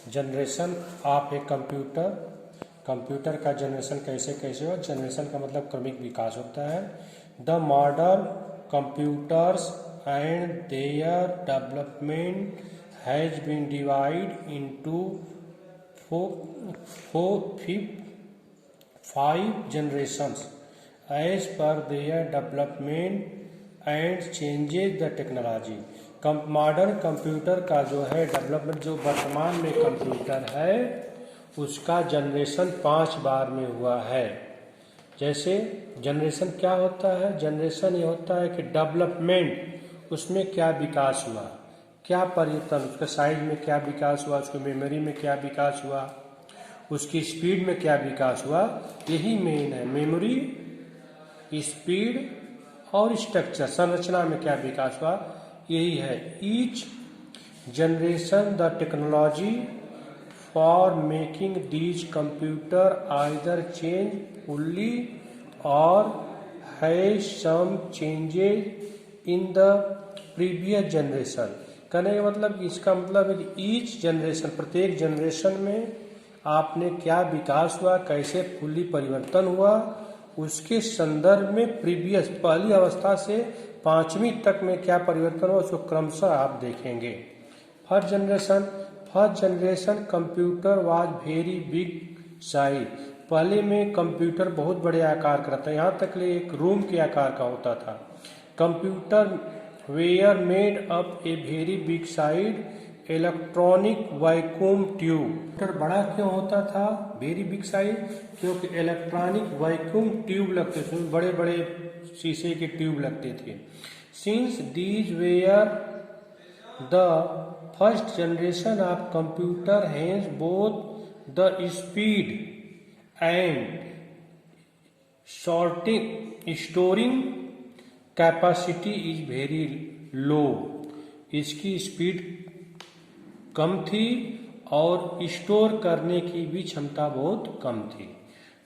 Generation of a computer का generation कैसे कैसे हो। जनरेशन का मतलब क्रमिक विकास होता है। The modern computers and their development has been divide into 5 generations as per their development and changes the technology। Modern computer का जो है डेवलपमेंट, जो वर्तमान में कंप्यूटर है उसका जनरेशन 5 बार में हुआ है। जैसे जनरेशन क्या होता है, जनरेशन ये होता है कि डेवलपमेंट, उसमें क्या विकास हुआ, क्या परिवर्तन, उसके साइज में क्या विकास हुआ, उसकी मेमोरी में क्या विकास हुआ, उसकी स्पीड में क्या विकास हुआ, यही मेन है। मेमोरी, स्पीड और स्ट्रक्चर, संरचना में क्या विकास हुआ, यही है। Each generation the technology for making these computer either change fully or has some changes in the previous generation. कहने का मतलब, इसका मतलब है कि ईच जनरेशन, प्रत्येक जनरेशन में आपने क्या विकास हुआ, कैसे फुल्ली परिवर्तन हुआ, उसके संदर्भ में प्रीवियस, पहली अवस्था से 5वीं तक में क्या परिवर्तन हुआ, उसको क्रमशः आप देखेंगे। First generation computer was very big size. पहले में कंप्यूटर बहुत बड़े आकार का था, यहाँ तक ले एक रूम के आकार का होता था। Computer were made up a very big size electronic vacuum tube. Computer बड़ा क्यों होता था, वेरी बिग साइज, क्योंकि इलेक्ट्रॉनिक वैक्यूम ट्यूब लगते थे, बड़े बड़े शीशे के ट्यूब लगते थे। Since these where the first generation of computer has both the speed and storing capacity is very low. इसकी स्पीड कम थी और स्टोर करने की भी क्षमता बहुत कम थी।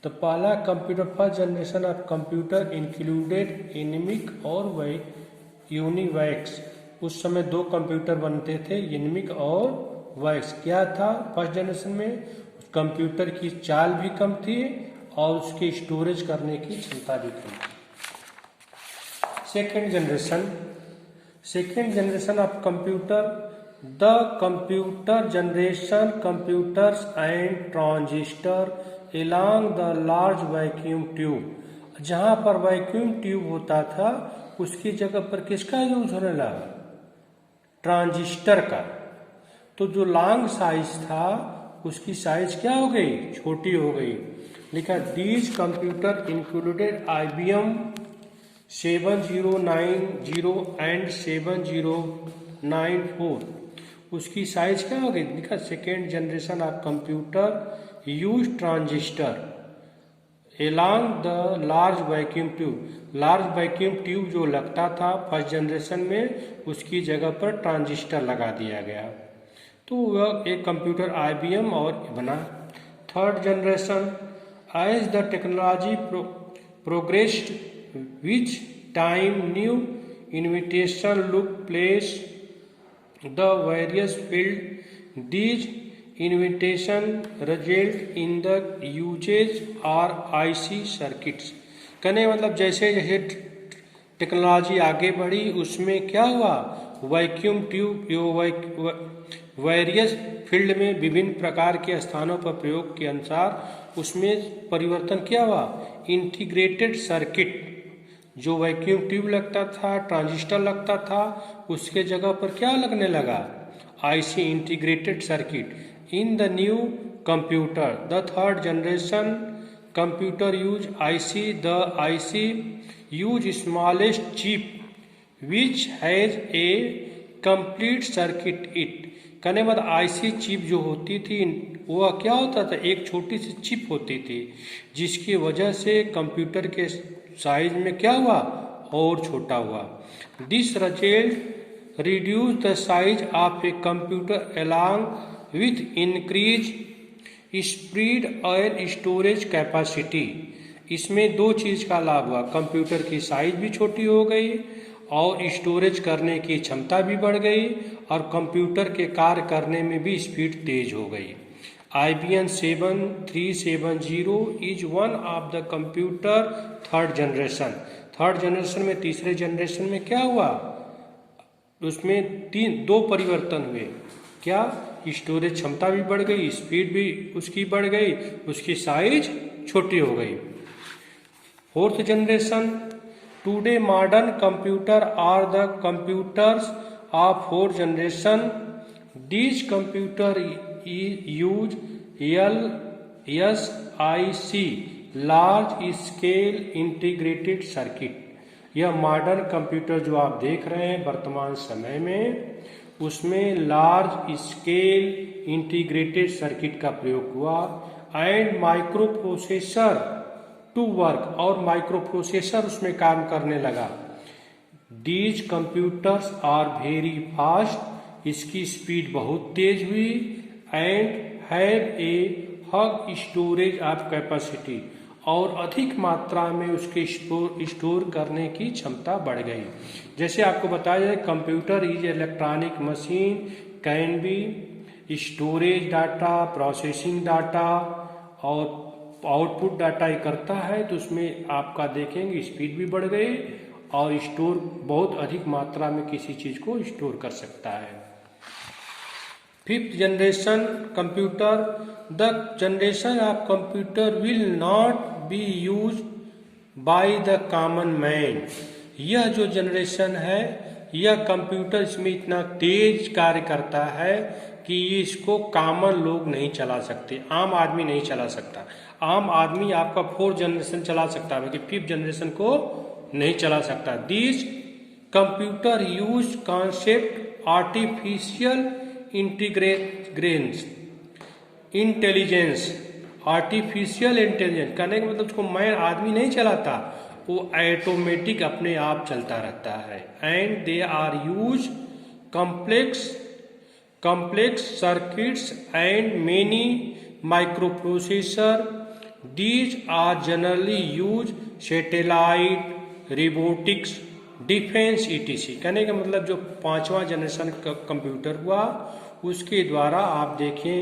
तो पहला computer, first generation of computer included anaemic और यूनिवैक्स। उस समय 2 कंप्यूटर बनते थे, एनिमिक और वैक्स। क्या था फर्स्ट जनरेशन में, कंप्यूटर की चाल भी कम थी और उसके स्टोरेज करने की क्षमता भी कम थी। Second generation of computer, the computer generation computers and transistor along the large vacuum tube. जहाँ पर वैक्यूम ट्यूब होता था उसकी जगह पर किसका यूज होने लगा, ट्रांजिस्टर का। तो जो लॉन्ग साइज था उसकी साइज क्या हो गई, छोटी हो गई। लिखा these computer included IBM 7090 and 7094। उसकी साइज क्या हो गई, लिखा second generation of computer use transistor along the large vacuum tube. Large vacuum tube जो लगता था फर्स्ट जनरेशन में, उसकी जगह पर ट्रांजिस्टर लगा दिया गया। तो वह एक कंप्यूटर IBM और बना। Third generation, as the technology progressed which time new invitation look place the various field, these invitation result in the usage or IC circuits। कहने मतलब जैसे जैसे टेक्नोलॉजी आगे बढ़ी उसमें क्या हुआ, वैक्यूम ट्यूब वेरियस फील्ड में विभिन्न प्रकार के स्थानों पर प्रयोग के अनुसार उसमें परिवर्तन क्या हुआ। इंटीग्रेटेड सर्किट, जो वैक्यूम ट्यूब लगता था, ट्रांजिस्टर लगता था, उसके जगह पर क्या लगने लगा, IC integrated circuit. In the new computer, the third generation computer use IC. The IC use smallest chip which has a complete circuit it। कहने बाद IC चिप जो होती थी वह क्या होता था, एक छोटी सी चिप होती थी, जिसकी वजह से कंप्यूटर के साइज में क्या हुआ, और छोटा हुआ। This result reduce the size of a computer along with increase speed और स्टोरेज कैपेसिटी। इसमें 2 चीज का लाभ हुआ, कंप्यूटर की साइज भी छोटी हो गई और स्टोरेज करने की क्षमता भी बढ़ गई और कंप्यूटर के कार्य करने में भी स्पीड तेज हो गई। IBM 7370 is one of the computer third generation में तीसरे जनरेशन में क्या हुआ, उसमें दो परिवर्तन हुए। क्या? स्टोरेज क्षमता भी बढ़ गई, स्पीड भी उसकी बढ़ गई, उसकी साइज छोटी हो गई। Fourth generation, today modern computer are the computers of fourth generation. These computer use LSIC large scale integrated circuit. यह मॉडर्न कंप्यूटर जो आप देख रहे हैं वर्तमान समय में, उसमें लार्ज स्केल इंटीग्रेटेड सर्किट का प्रयोग हुआ and micro processor to work, और माइक्रो प्रोसेसर उसमें काम करने लगा। These computers are very fast, इसकी स्पीड बहुत तेज हुई and have a huge storage of capacity, और अधिक मात्रा में उसके स्टोर करने की क्षमता बढ़ गई। जैसे आपको बताया जाए, computer is electronic machine can be storage data, processing data और आउटपुट डाटा ही करता है, तो उसमें आपका देखेंगे स्पीड भी बढ़ गई और स्टोर बहुत अधिक मात्रा में किसी चीज को स्टोर कर सकता है। Fifth generation computer, the generation of computer will not be use by the common man. यह जो जनरेशन है, यह कंप्यूटर इसमें इतना तेज कार्य करता है कि इसको कॉमन लोग नहीं चला सकते, आम आदमी नहीं चला सकता। आम आदमी आपका फोर्थ जनरेशन चला सकता है, लेकिन फिफ्थ जनरेशन को नहीं चला सकता। This computer use concept artificial intelligence. Artificial intelligence कहने का मतलब उसको मैं आदमी नहीं चलाता, वो ऑटोमेटिक अपने आप चलता रहता है। And they are use complex circuits and many microprocessor. These are generally used satellite, robotics, defence ETC। कहने का मतलब जो पांचवा जनरेशन का कंप्यूटर हुआ, उसके द्वारा आप देखें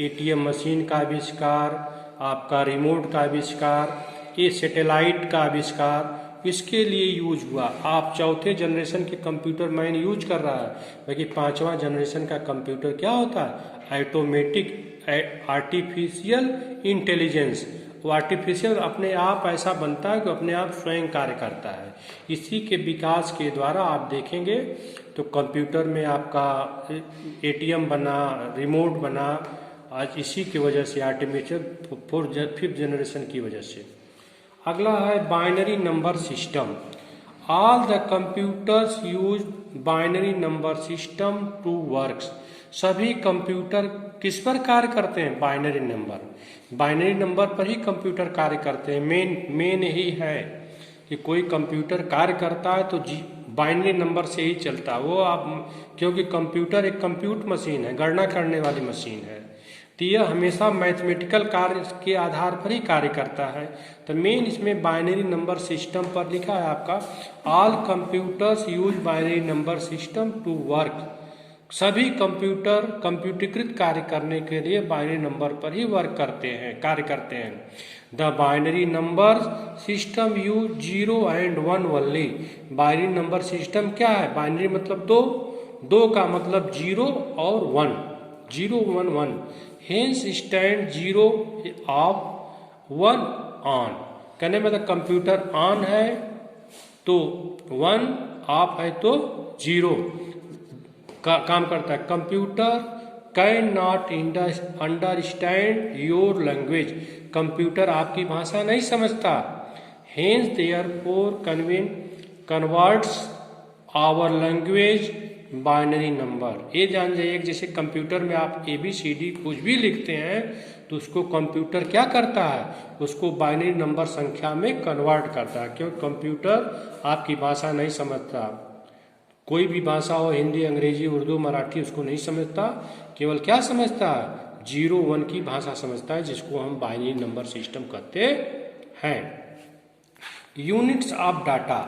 ATM मशीन का आविष्कार, आपका रिमोट का आविष्कार, ये सैटेलाइट का आविष्कार, इसके लिए यूज हुआ। आप चौथे जनरेशन के कंप्यूटर मैन यूज कर रहा है, बाकी पांचवा जनरेशन का कंप्यूटर क्या होता है? Automatic artificial intelligence. वो आर्टिफिशियल अपने आप ऐसा बनता है कि अपने आप स्वयं कार्य करता है। इसी के विकास के द्वारा आप देखेंगे तो कंप्यूटर में आपका ATM बना, रिमोट बना, आज इसी की वजह से आर्टिफिशियल फिफ्थ जनरेशन की वजह से। अगला है binary number system. All the computers use binary number system to works. सभी कंप्यूटर किस पर कार्य करते हैं? बाइनरी नंबर पर ही कंप्यूटर कार्य करते हैं। मेन यही है कि कोई कंप्यूटर कार्य करता है तो बाइनरी नंबर से ही चलता है वो। आप क्योंकि कंप्यूटर एक कंप्यूट मशीन है, गणना करने वाली मशीन है, तो यह हमेशा मैथमेटिकल कार्य के आधार पर ही कार्य करता है। तो मेन इसमें बाइनरी नंबर सिस्टम पर लिखा है आपका, all computers use binary number system to work. सभी कंप्यूटर कंप्यूटरीकृत कार्य करने के लिए बाइनरी नंबर पर ही कार्य करते हैं। The binary number system use 0 and 1 only. Binary number system क्या है? बाइनरी मतलब दो का मतलब 0 और 1, 0 1 1। Hence stand 0 of 1 on. कहने मतलब कंप्यूटर ऑन है तो 1, ऑफ है तो 0 का काम करता है। Computer can not understand your language. Computer आपकी भाषा नहीं समझता। Hence therefore converts our language binary number. ये जान जाइए जैसे कंप्यूटर में आप ABCD कुछ भी लिखते हैं तो उसको कंप्यूटर क्या करता है? उसको बाइनरी नंबर संख्या में कन्वर्ट करता है। क्योंकि कंप्यूटर आपकी भाषा नहीं समझता। कोई भी भाषा हो, हिंदी, अंग्रेजी, उर्दू, मराठी, उसको नहीं समझता। केवल क्या समझता है? 0 1 की भाषा समझता है, जिसको हम बाइनरी नंबर सिस्टम कहते हैं। Units of data.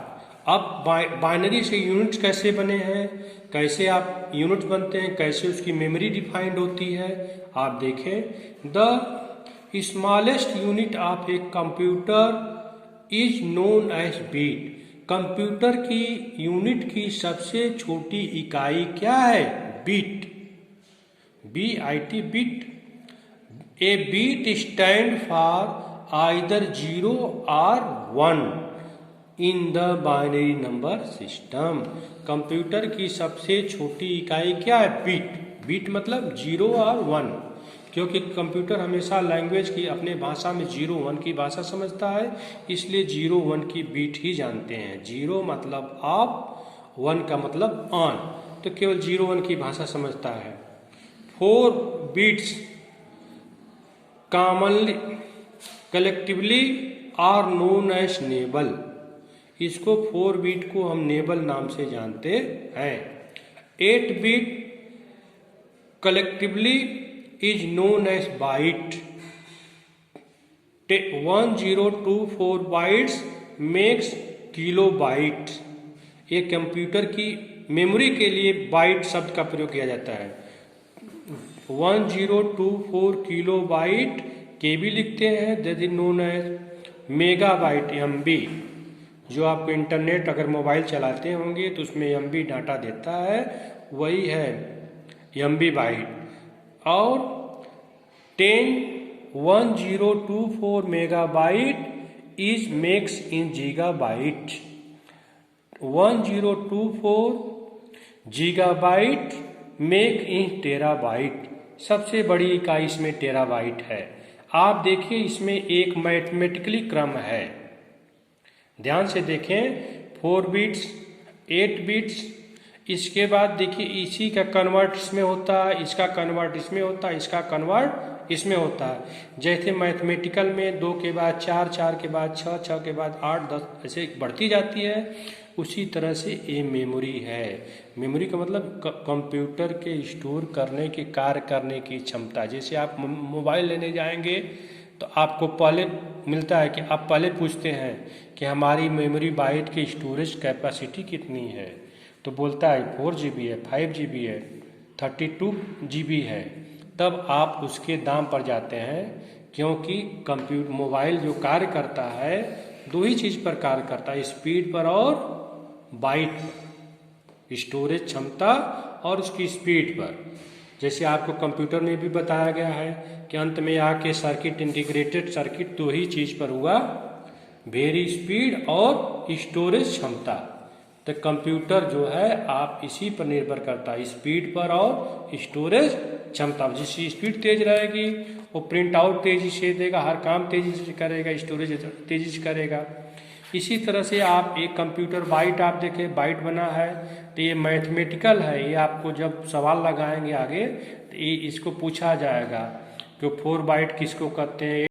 अब बाइनरी से यूनिट्स कैसे बने हैं, कैसे आप यूनिट्स बनते हैं, कैसे उसकी मेमोरी डिफाइंड होती है, आप देखें। The smallest unit of a computer is known as bit. Computer की यूनिट की सबसे छोटी इकाई क्या है? Bit, BIT, bit. A bit stand for either 0 और 1 in the binary number system. Computer की सबसे छोटी इकाई क्या है? बीट। बीट मतलब 0 और 1, क्योंकि कंप्यूटर हमेशा लैंग्वेज की अपने भाषा में 0-1 की भाषा समझता है, इसलिए 0-1 की बीट ही जानते हैं। 0 मतलब ऑफ, 1 का मतलब ऑन, तो केवल 0-1 की भाषा समझता है। 4 bits commonly collectively are known as nibble. इसको 4 बीट को हम नेबल नाम से जानते हैं। 8 bit collectively is known as byte. 1024 bytes makes kilobyte. ये कंप्यूटर की मेमोरी के लिए बाइट शब्द का प्रयोग किया जाता है। 1024 किलो बाइट KB लिखते हैं, that is known as megabyte, MB। जो आपको इंटरनेट अगर मोबाइल चलाते होंगे तो उसमें MB डाटा देता है, वही है MB बाइट। और 1024 megabyte is makes in gigabyte. 1024 gigabyte make in terabyte. सबसे बड़ी इकाई इसमें टेराबाइट है। आप देखिए इसमें एक मैथमेटिकली क्रम है, ध्यान से देखें। 4 बिट्स, 8 बिट्स, इसके बाद देखिए इसी का कन्वर्ट इसमें होता है, इसका कन्वर्ट इसमें होता है, इसका कन्वर्ट इसमें होता है। जैसे मैथमेटिकल में 2 के बाद 4, 4 के बाद 6, 6 के बाद 8, 10 ऐसे बढ़ती जाती है, उसी तरह से ये मेमोरी है। मेमोरी का मतलब कंप्यूटर के स्टोर करने के, कार्य करने की क्षमता। जैसे आप मोबाइल लेने जाएंगे तो आपको पहले मिलता है कि आप पहले पूछते हैं कि हमारी मेमोरी बाइट की स्टोरेज कैपेसिटी कितनी है, तो बोलता है 4 GB है, 5 GB है, 32 GB है। तब आप उसके दाम पर जाते हैं, क्योंकि कंप्यूटर मोबाइल जो कार्य करता है 2 ही चीज़ पर कार्य करता है, स्पीड पर और बाइट, स्टोरेज क्षमता और उसकी स्पीड पर। जैसे आपको कंप्यूटर में भी बताया गया है कि अंत में आके सर्किट, इंटीग्रेटेड सर्किट 2 ही चीज पर हुआ, वेरी स्पीड और स्टोरेज क्षमता। तो कंप्यूटर जो है आप इसी पर निर्भर करता है, स्पीड पर और स्टोरेज क्षमता। जिसकी स्पीड तेज रहेगी वो प्रिंट आउट तेजी से देगा, हर काम तेजी से करेगा, स्टोरेज तेजी से करेगा। इसी तरह से आप एक कंप्यूटर बाइट आप देखें, बाइट बना है तो ये मैथमेटिकल है। ये आपको जब सवाल लगाएंगे आगे तो ये इसको पूछा जाएगा कि 4 बाइट किसको कहते हैं,